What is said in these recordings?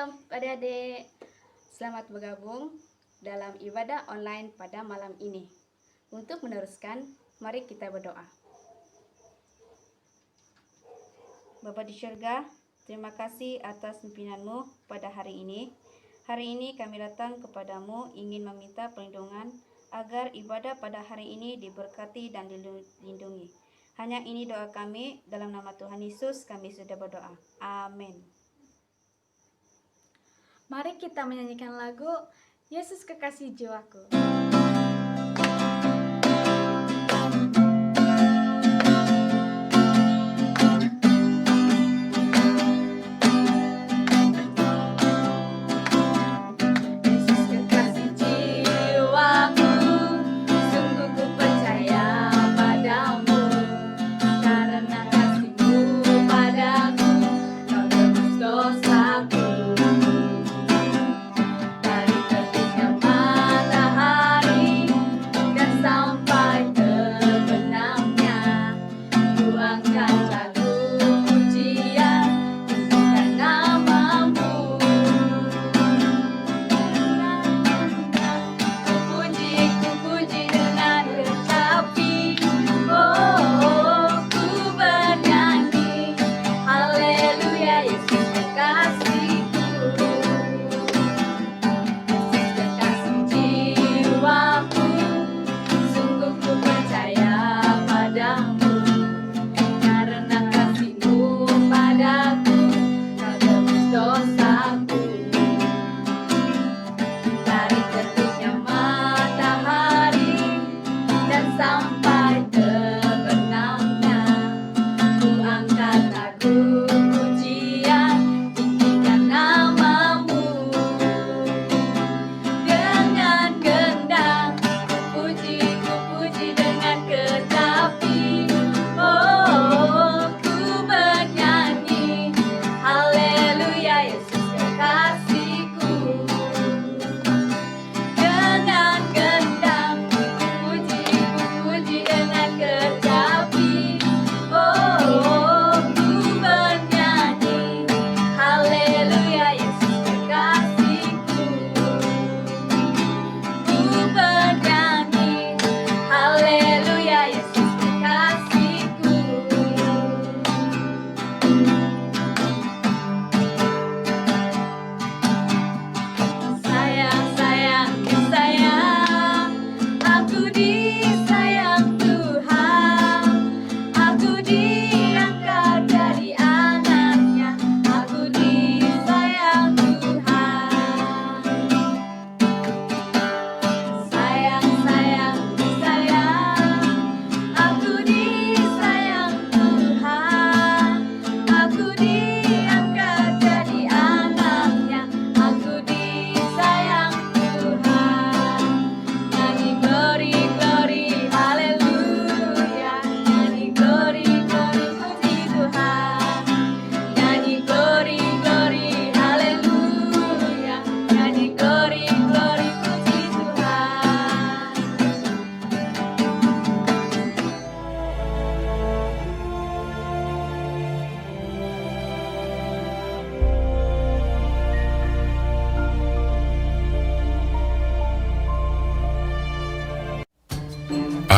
Shalom adik-adik, selamat bergabung dalam ibadah online pada malam ini. Untuk meneruskan, mari kita berdoa. Bapa di syurga, terima kasih atas pimpinan-Mu pada hari ini. Hari ini kami datang kepadamu ingin meminta perlindungan agar ibadah pada hari ini diberkati dan dilindungi. Hanya ini doa kami, dalam nama Tuhan Yesus kami sudah berdoa. Amin. Mari kita menyanyikan lagu Yesus Kekasih Jiwaku.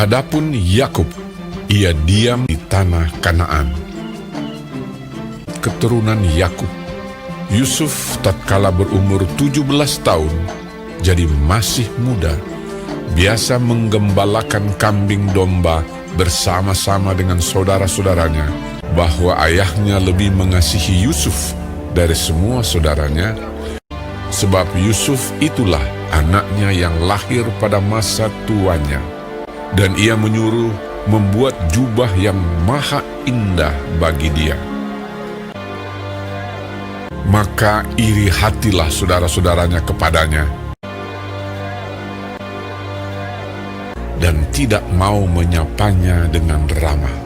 Adapun Yakub, ia diam di tanah Kanaan. Keturunan Yakub, Yusuf tatkala berumur 17 tahun, jadi masih muda, biasa menggembalakan kambing domba bersama-sama dengan saudara-saudaranya, bahwa ayahnya lebih mengasihi Yusuf dari semua saudaranya, sebab Yusuf itulah anaknya yang lahir pada masa tuanya. Dan ia menyuruh membuat jubah yang maha indah bagi dia. Maka iri hatilah saudara-saudaranya kepadanya, dan tidak mau menyapanya dengan ramah.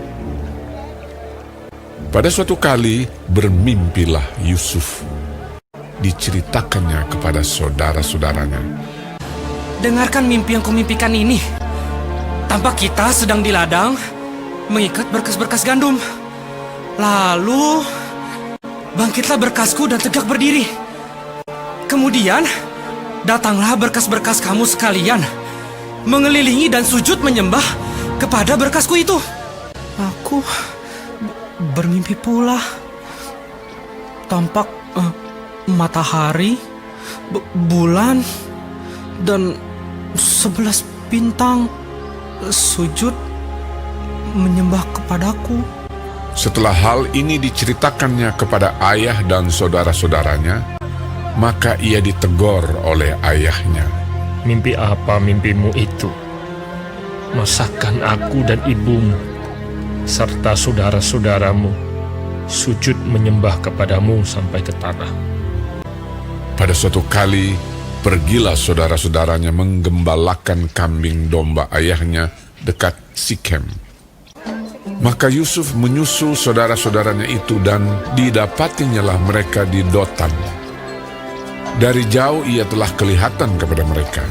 Pada suatu kali bermimpilah Yusuf. Diceritakannya kepada saudara-saudaranya. Dengarkan mimpi yang kumimpikan ini. Tampak kita sedang di ladang mengikat berkas-berkas gandum. Lalu bangkitlah berkasku dan tegak berdiri. Kemudian, datanglah berkas-berkas kamu sekalian, mengelilingi dan sujud menyembah kepada berkasku itu. Aku bermimpi pula. Tampak matahari, bulan, dan 11 bintang sujud menyembah kepadaku. Setelah hal ini diceritakannya kepada ayah dan saudara-saudaranya, maka ia ditegur oleh ayahnya. Mimpi apa mimpimu itu? Masakan aku dan ibumu, serta saudara-saudaramu, sujud menyembah kepadamu sampai ke tanah. Pada suatu kali, pergilah saudara-saudaranya menggembalakan kambing domba ayahnya dekat Sikem. Maka Yusuf menyusul saudara-saudaranya itu dan didapatinyalah mereka di Dotan. Dari jauh ia telah kelihatan kepada mereka.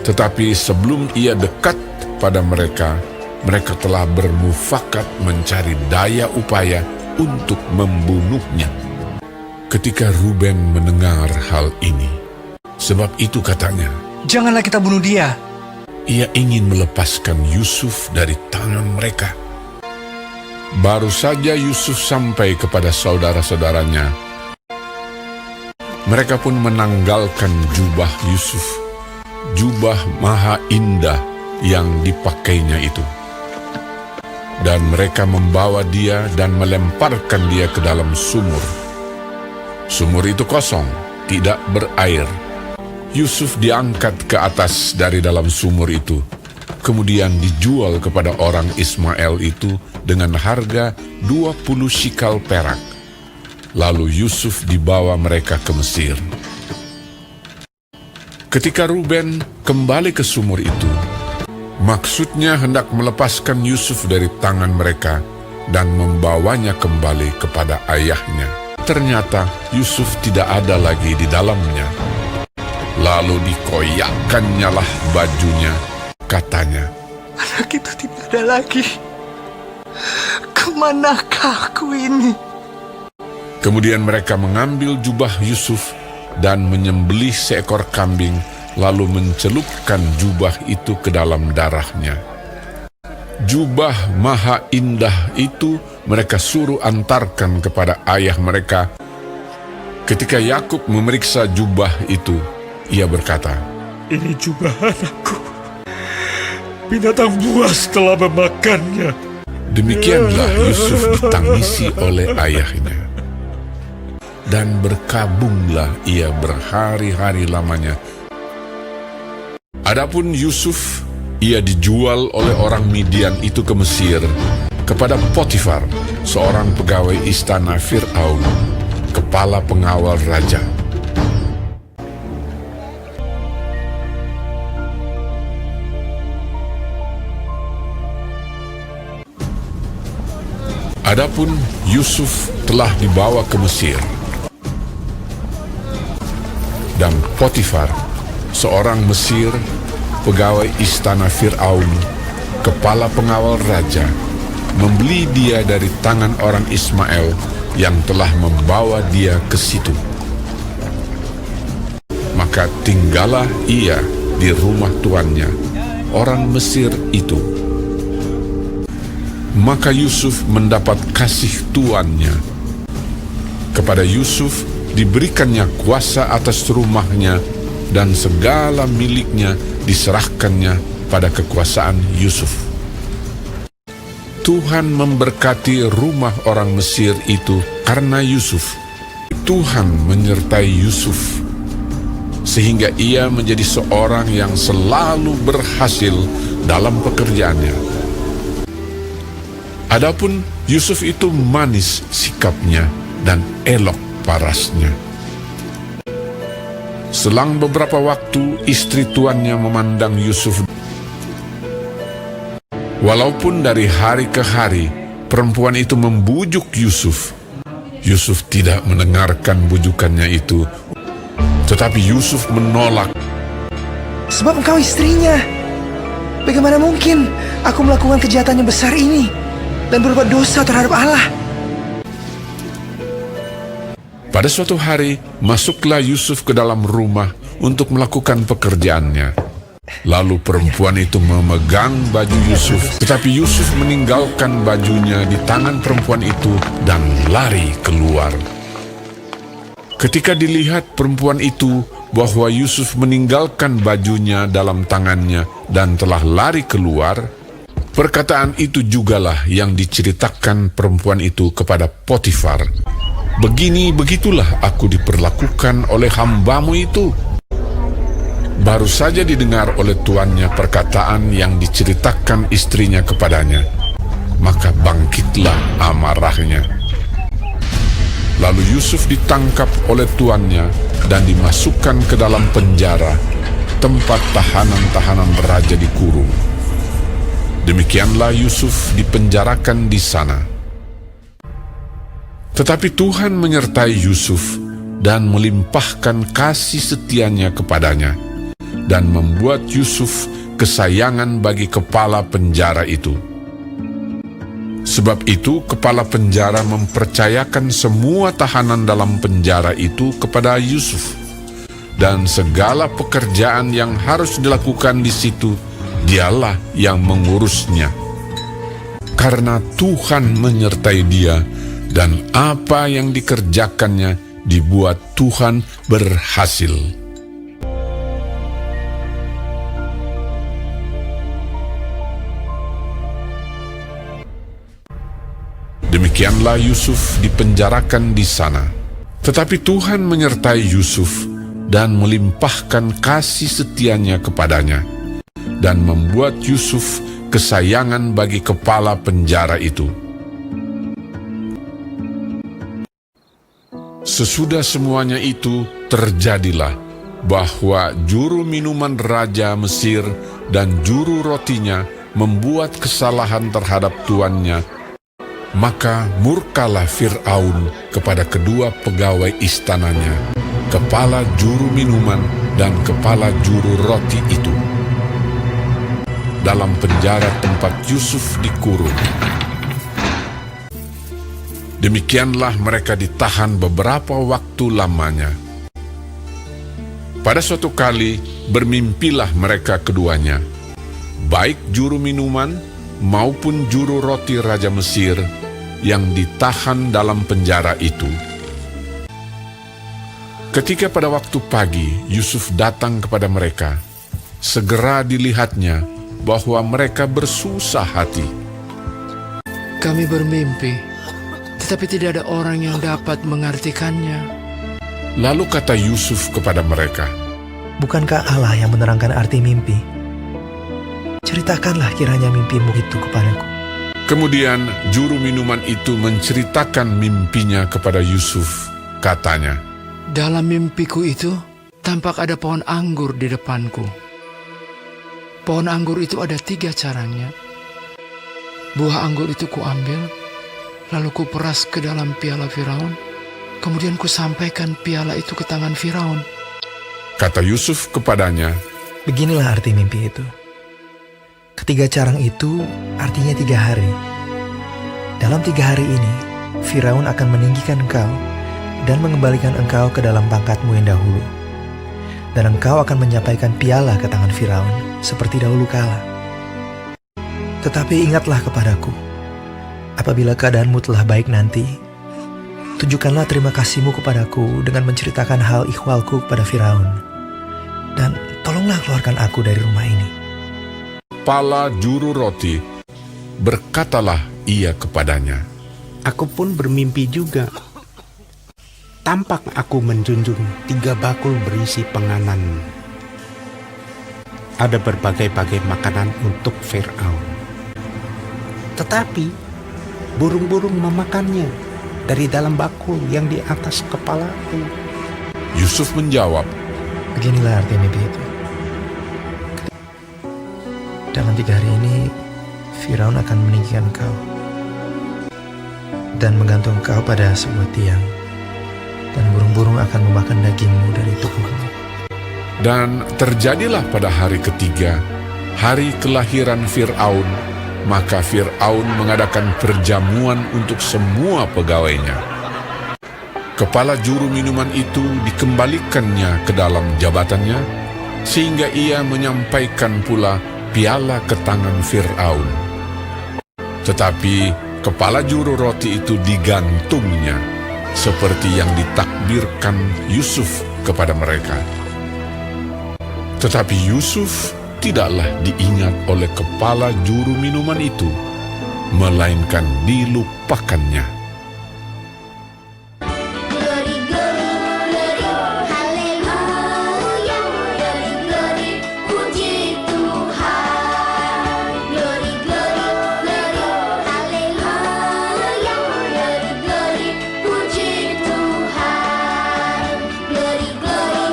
Tetapi sebelum ia dekat pada mereka, mereka telah bermufakat mencari daya upaya untuk membunuhnya. Ketika Ruben mendengar hal ini, sebab itu katanya, "Janganlah kita bunuh dia." ia ingin melepaskan Yusuf dari tangan mereka. Baru saja Yusuf sampai kepada saudara-saudaranya, mereka pun menanggalkan jubah Yusuf, jubah maha indah yang dipakainya itu. Dan mereka membawa dia dan melemparkan dia ke dalam sumur. Sumur itu kosong, tidak berair. Yusuf diangkat ke atas dari dalam sumur itu, kemudian dijual kepada orang Ismail itu dengan harga 20 shikal perak. Lalu Yusuf dibawa mereka ke Mesir. Ketika Ruben kembali ke sumur itu, maksudnya hendak melepaskan Yusuf dari tangan mereka dan membawanya kembali kepada ayahnya. Ternyata Yusuf tidak ada lagi di dalamnya. Lalu dikoyakkannyalah lah bajunya, katanya, Anak itu tidak ada lagi. Kemanakah aku ini? Kemudian mereka mengambil jubah Yusuf dan menyembelih seekor kambing, lalu mencelupkan jubah itu ke dalam darahnya. Jubah maha indah itu mereka suruh antarkan kepada ayah mereka. Ketika Yakub memeriksa jubah itu, ia berkata, Ini jubah anakku. Binatang buas telah memakannya. Demikianlah Yusuf ditangisi oleh ayahnya. Dan berkabunglah ia berhari-hari lamanya. Adapun Yusuf, ia dijual oleh orang Midian itu ke Mesir, kepada Potifar, seorang pegawai istana Fir'aun, kepala pengawal raja. Adapun Yusuf telah dibawa ke Mesir, dan Potifar, seorang Mesir, pegawai istana Fir'aun, kepala pengawal raja, membeli dia dari tangan orang Ismail yang telah membawa dia ke situ. Maka tinggallah ia di rumah tuannya, orang Mesir itu. Maka Yusuf mendapat kasih tuannya. Kepada Yusuf diberikannya kuasa atas rumahnya, dan segala miliknya diserahkannya pada kekuasaan Yusuf. Tuhan memberkati rumah orang Mesir itu karena Yusuf. Tuhan menyertai Yusuf, sehingga ia menjadi seorang yang selalu berhasil dalam pekerjaannya. Adapun Yusuf itu manis sikapnya dan elok parasnya. Selang beberapa waktu, istri tuannya memandang Yusuf. Walaupun dari hari ke hari, perempuan itu membujuk Yusuf. Yusuf tidak mendengarkan bujukannya itu, tetapi Yusuf menolak. Sebab engkau istrinya. Bagaimana mungkin aku melakukan kejahatan yang besar ini dan berbuat dosa terhadap Allah? Pada suatu hari, masuklah Yusuf ke dalam rumah untuk melakukan pekerjaannya. Lalu perempuan itu memegang baju Yusuf, tetapi Yusuf meninggalkan bajunya di tangan perempuan itu dan lari keluar. Ketika dilihat perempuan itu bahwa Yusuf meninggalkan bajunya dalam tangannya dan telah lari keluar, perkataan itu jugalah yang diceritakan perempuan itu kepada Potifar. Begitulah aku diperlakukan oleh hambamu itu. Baru saja didengar oleh tuannya perkataan yang diceritakan istrinya kepadanya, maka bangkitlah amarahnya. Lalu Yusuf ditangkap oleh tuannya dan dimasukkan ke dalam penjara, tempat tahanan-tahanan raja dikurung. Demikianlah Yusuf dipenjarakan di sana. Tetapi Tuhan menyertai Yusuf dan melimpahkan kasih setianya kepadanya, dan membuat Yusuf kesayangan bagi kepala penjara itu. Sebab itu kepala penjara mempercayakan semua tahanan dalam penjara itu kepada Yusuf, dan segala pekerjaan yang harus dilakukan di situ dialah yang mengurusnya. Karena Tuhan menyertai dia, dan apa yang dikerjakannya dibuat Tuhan berhasil. Demikianlah Yusuf dipenjarakan di sana. Tetapi Tuhan menyertai Yusuf dan melimpahkan kasih setianya kepadanya, dan membuat Yusuf kesayangan bagi kepala penjara itu. Sesudah semuanya itu terjadilah bahwa juru minuman Raja Mesir dan juru rotinya membuat kesalahan terhadap tuannya. Maka murkalah Fir'aun kepada kedua pegawai istananya, kepala juru minuman dan kepala juru roti itu, dalam penjara tempat Yusuf dikurung. Demikianlah mereka ditahan beberapa waktu lamanya. Pada suatu kali bermimpilah mereka keduanya, baik juru minuman maupun juru roti Raja Mesir, yang ditahan dalam penjara itu. Ketika pada waktu pagi Yusuf datang kepada mereka, segera dilihatnya bahwa mereka bersusah hati. Kami bermimpi, tetapi tidak ada orang yang dapat mengartikannya. Lalu kata Yusuf kepada mereka, Bukankah Allah yang menerangkan arti mimpi? Ceritakanlah kiranya mimpimu itu kepadaku. Kemudian juru minuman itu menceritakan mimpinya kepada Yusuf. Katanya, Dalam mimpiku itu, tampak ada pohon anggur di depanku. Pohon anggur itu ada 3 caranya. Buah anggur itu kuambil, lalu kuperas ke dalam piala Firaun. Kemudian kusampaikan piala itu ke tangan Firaun. kata Yusuf kepadanya, Beginilah arti mimpi itu. Ketiga carang itu artinya 3 hari. Dalam 3 hari ini, Firaun akan meninggikan engkau dan mengembalikan engkau ke dalam pangkatmu yang dahulu. Dan engkau akan menyampaikan piala ke tangan Firaun seperti dahulu kala. Tetapi ingatlah kepadaku, apabila keadaanmu telah baik nanti, tunjukkanlah terima kasihmu kepadaku dengan menceritakan hal ikhwalku kepada Firaun. Dan tolonglah keluarkan aku dari rumah ini. kepala juru roti, berkatalah ia kepadanya, Aku pun bermimpi juga. Tampak aku menjunjung 3 bakul berisi penganan. Ada berbagai-bagai makanan untuk Fir'aun. Tetapi burung-burung memakannya dari dalam bakul yang di atas kepalaku. Yusuf menjawab, Beginilah arti mimpi itu. Dalam 3 hari ini, Firaun akan meninggikan engkau dan menggantung engkau pada sebuah tiang, dan burung-burung akan memakan dagingmu dari tubuhmu. Dan terjadilah pada hari ketiga, hari kelahiran Fir'aun, maka Fir'aun mengadakan perjamuan untuk semua pegawainya. kepala juru minuman itu dikembalikannya ke dalam jabatannya, sehingga ia menyampaikan pula piala ke tangan Fir'aun. Tetapi kepala juru roti itu digantungnya, seperti yang ditakbirkan Yusuf kepada mereka. Tetapi Yusuf tidaklah diingat oleh kepala juru minuman itu, melainkan dilupakannya. Glory, glory, glory, haleluya. Glory, glory, puji Tuhan. Glory, glory, glory, haleluya. Glory, glory, puji Tuhan. Glory, glory,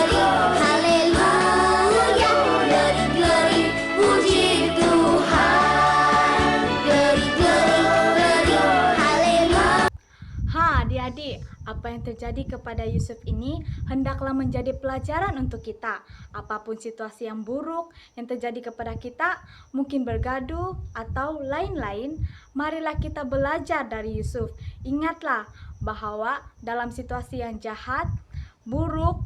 glory, haleluya. Glory, glory, puji Tuhan. Glory, glory, glory, haleluya. Adik-adik, apa yang terjadi kepada Yusuf ini hendaklah menjadi pelajaran untuk kita. Apapun situasi yang buruk yang terjadi kepada kita, mungkin bergaduh atau lain-lain, marilah kita belajar dari Yusuf. Ingatlah bahwa dalam situasi yang jahat, buruk,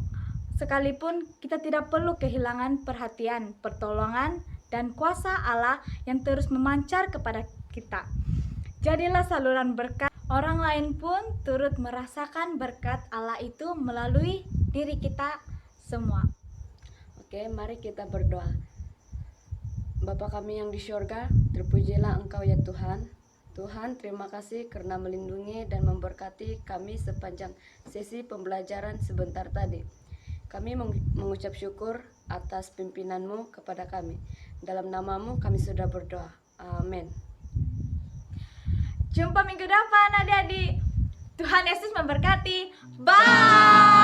sekalipun kita tidak perlu kehilangan perhatian, pertolongan, dan kuasa Allah yang terus memancar kepada kita. Jadilah saluran berkat. Orang lain pun turut merasakan berkat Allah itu melalui diri kita semua. Oke, mari kita berdoa. Bapa kami yang di syurga, terpujilah Engkau ya Tuhan. Tuhan, terima kasih karena melindungi dan memberkati kami sepanjang sesi pembelajaran sebentar tadi. Kami mengucap syukur atas pimpinanmu kepada kami. Dalam namamu kami sudah berdoa. Amin. Jumpa minggu depan adik-adik. Tuhan Yesus memberkati. Bye.